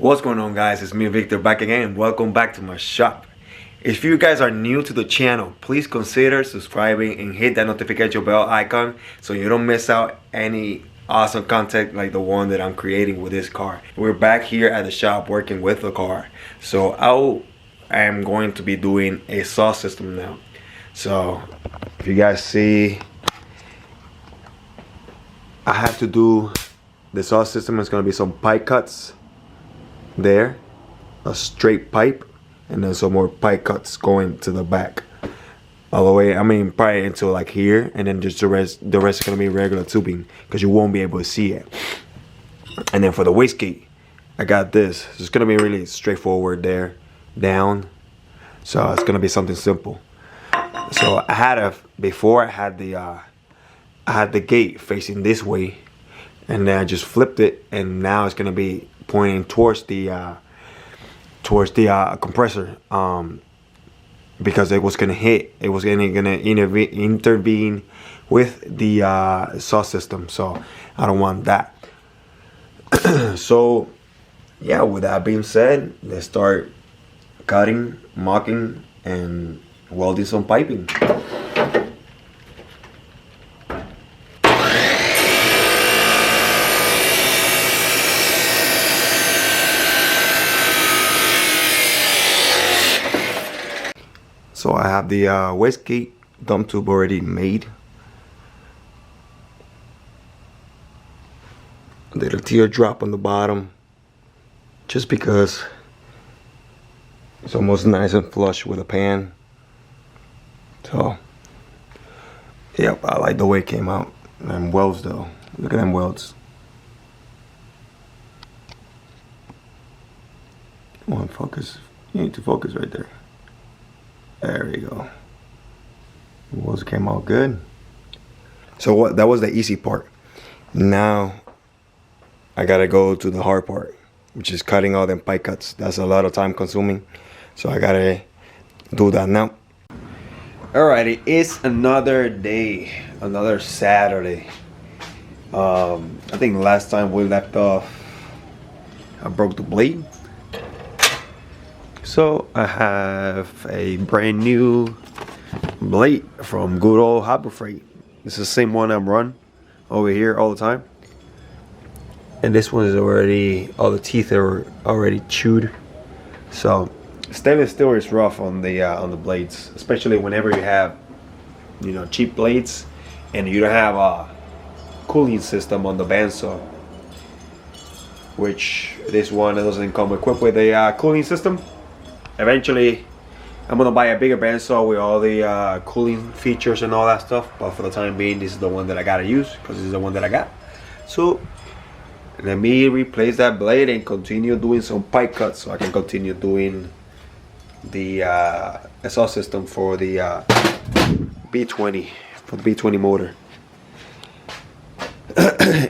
What's going on, guys? It's me, Victor, back again. Welcome back to my shop. If you guys are new to the channel, please consider subscribing and hit that notification bell icon so you don't miss out any awesome content like the one that I'm creating with this car. We're back here at the shop working with the car. So I am going to be doing a saw system now. So if you guys see, I have to do the saw system. Is going to be some pipe cuts there, a straight pipe, and then some more pipe cuts going to the back all the way, probably into like here, and then just the rest is going to be regular tubing because you won't be able to see it. And then for the wastegate, I got this. It's going to be really straightforward there, down. So it's going to be something simple. So I had the gate facing this way, and then I just flipped it, and now it's going to be pointing towards the compressor, because it was gonna intervene with the saw system. So I don't want that. So yeah, with that being said, let's start cutting, mocking, and welding some piping. So I have the wastegate dump tube already made. A little teardrop on the bottom, just because it's almost nice and flush with a pan. So, yep, I like the way it came out. And welds though, look at them welds. Come on, focus. You need to focus right there. There we go. Welds came out good. So that was the easy part. Now I gotta go to the hard part, which is cutting all them pipe cuts. That's a lot of time consuming, so I gotta do that now. Alrighty, it's another day, another Saturday. I think last time we left off, I broke the blade. So I have a brand new blade from good old Harbor Freight. This is the same one I'm run over here all the time. And this one is already, all the teeth are already chewed. So stainless steel is rough on the blades, especially whenever you have, cheap blades and you don't have a cooling system on the bandsaw, which this one doesn't come equipped with a cooling system. Eventually, I'm gonna buy a bigger bandsaw with all the cooling features and all that stuff. But for the time being, this is the one that I gotta use because this is the one that I got. So let me replace that blade and continue doing some pipe cuts so I can continue doing the exhaust system for the B20, for the B20 motor.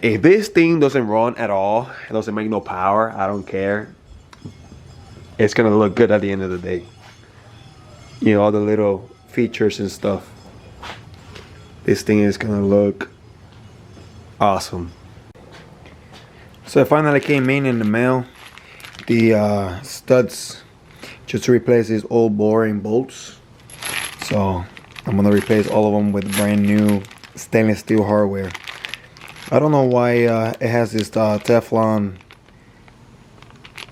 If this thing doesn't run at all, it doesn't make no power, I don't care. It's gonna look good at the end of the day. All the little features and stuff. This thing is gonna look awesome. So I finally came in the mail the studs just to replace these old boring bolts. So I'm gonna replace all of them with brand new stainless steel hardware. I don't know why it has this Teflon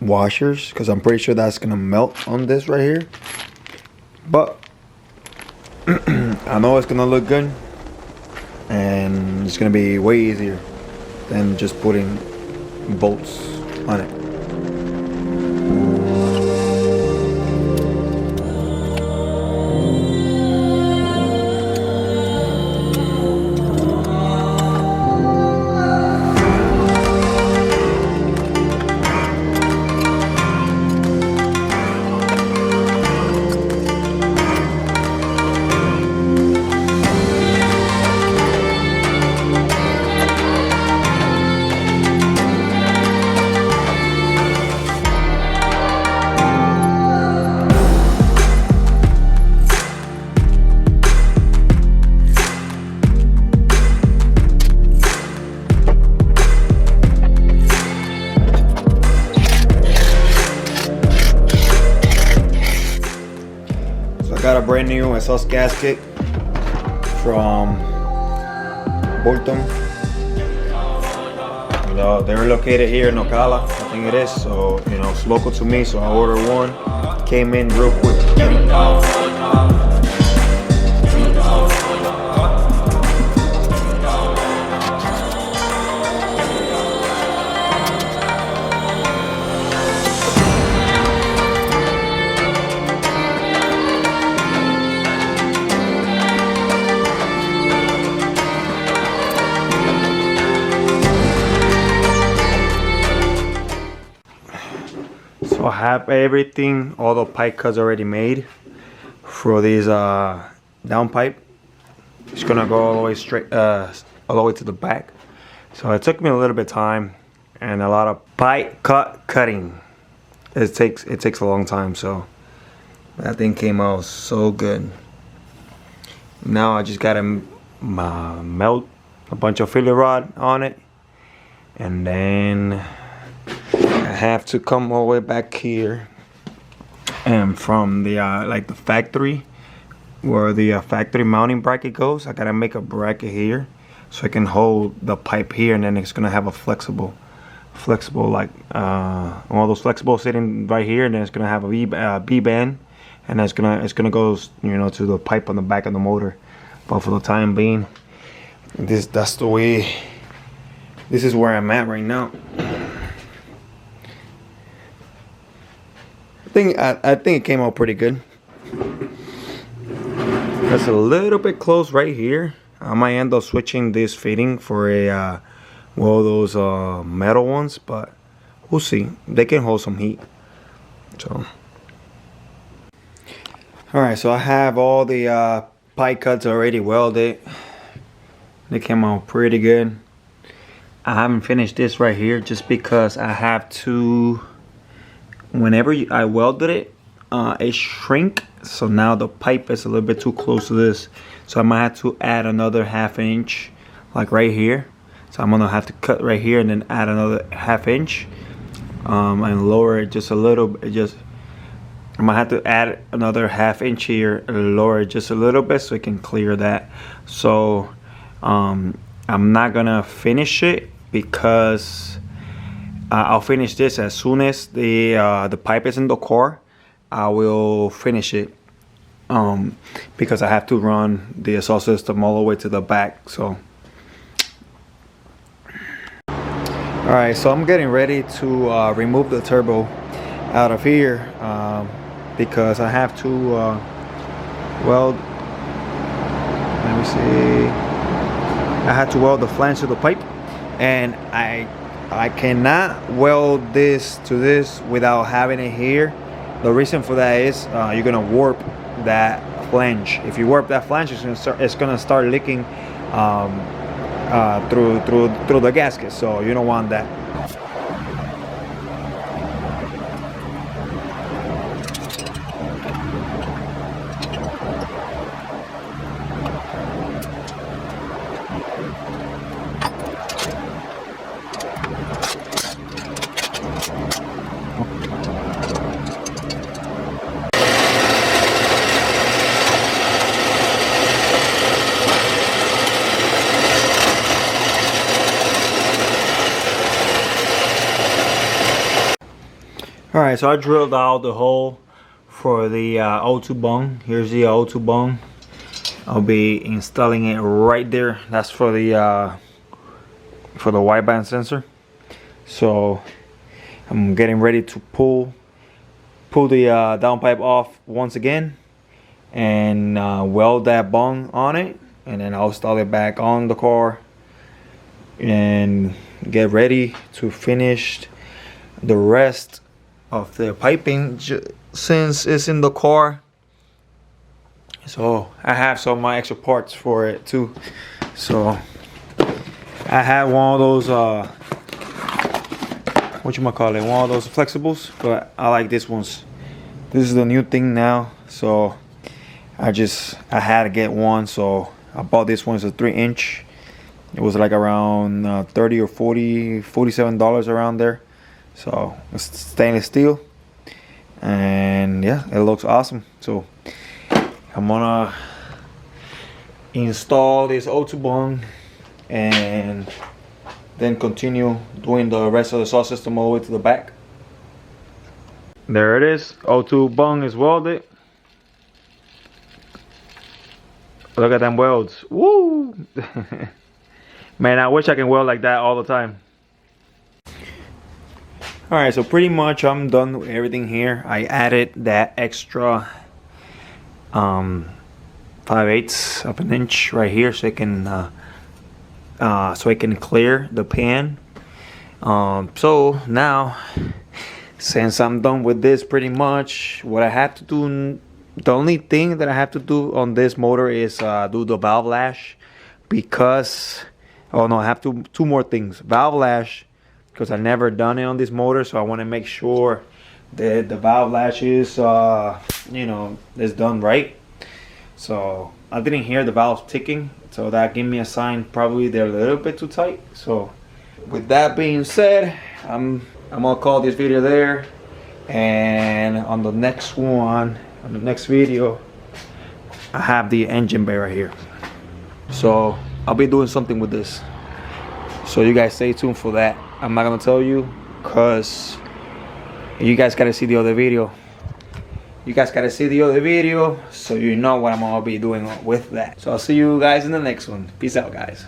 washers, because I'm pretty sure that's gonna melt on this right here, but I know it's gonna look good, and it's gonna be way easier than just putting bolts on it. a brand new exhaust gasket from Welding. They're located here in Ocala, I think it is. So it's local to me, so I ordered one. Came in real quick. So I have everything, all the pipe cuts already made for these down pipe. It's gonna go all the way straight, all the way to the back. So it took me a little bit of time and a lot of pipe cutting. It takes a long time. So that thing came out so good. Now I just gotta melt a bunch of filler rod on it, and then I have to come all the way back here and from the like the factory where the factory mounting bracket goes. I gotta make a bracket here so I can hold the pipe here, and then it's gonna have a flexible like all those flexibles sitting right here, and then it's gonna have a B band, and it's gonna go to the pipe on the back of the motor. But for the time being, that's the way. This is where I'm at right now. I think it came out pretty good. That's a little bit close right here. I might end up switching this fitting for a well, those metal ones, but we'll see. They can hold some heat. So, all right. So I have all the pipe cuts already welded. They came out pretty good. I haven't finished this right here just because I have to. Whenever I welded it, it shrink. So now the pipe is a little bit too close to this. So I might have to add another 1/2 inch, like right here. So I'm gonna have to cut right here and then add another 1/2 inch, and lower it just a little bit. I might have to add another 1/2 inch here, and lower it just a little bit so it can clear that. So I'm not gonna finish it because I'll finish this as soon as the pipe is in the core. I will finish it because I have to run the exhaust system all the way to the back. So all right, so I'm getting ready to remove the turbo out of here because I have to weld. Let me see. I had to weld the flange to the pipe, and I cannot weld this to this without having it here. The reason for that is you're gonna warp that flange. If you warp that flange, it's gonna start leaking through the gasket. So you don't want that. Alright, so I drilled out the hole for the O2 bung. Here's the O2 bung. I'll be installing it right there. That's for the wideband sensor. So I'm getting ready to pull the downpipe off once again and weld that bung on it, and then I'll install it back on the car and get ready to finish the rest of the piping since it's in the car. So I have some of my extra parts for it too. So I had one of those what you call it, one of those flexibles, but I like this ones. This is the new thing now, so I had to get one. So I bought this one. It's a 3-inch. It was like around 30 or 40, $47 around there. So it's stainless steel, and yeah, it looks awesome. So I'm gonna install this O2 bung and then continue doing the rest of the saw system all the way to the back. There it is. O2 bung is welded. Look at them welds. Woo! Man, I wish I can weld like that all the time. Alright, so pretty much I'm done with everything here. I added that extra 5/8 of an inch right here so it can clear the pan. So now, since I'm done with this pretty much, what I have to do, the only thing that I have to do on this motor is do the valve lash, because oh no, I have to two more things. Valve lash, because I never done it on this motor, so I want to make sure that the valve lash is you know, is done right. So I didn't hear the valves ticking, so that gave me a sign probably they're a little bit too tight. So with that being said, I'm gonna call this video there, and on the next one, on the next video, I have the engine bay right here. So I'll be doing something with this, so you guys stay tuned for that. I'm not gonna tell you because you guys gotta see the other video. You guys gotta see the other video so you know what I'm gonna be doing with that. So I'll see you guys in the next one. Peace out, guys.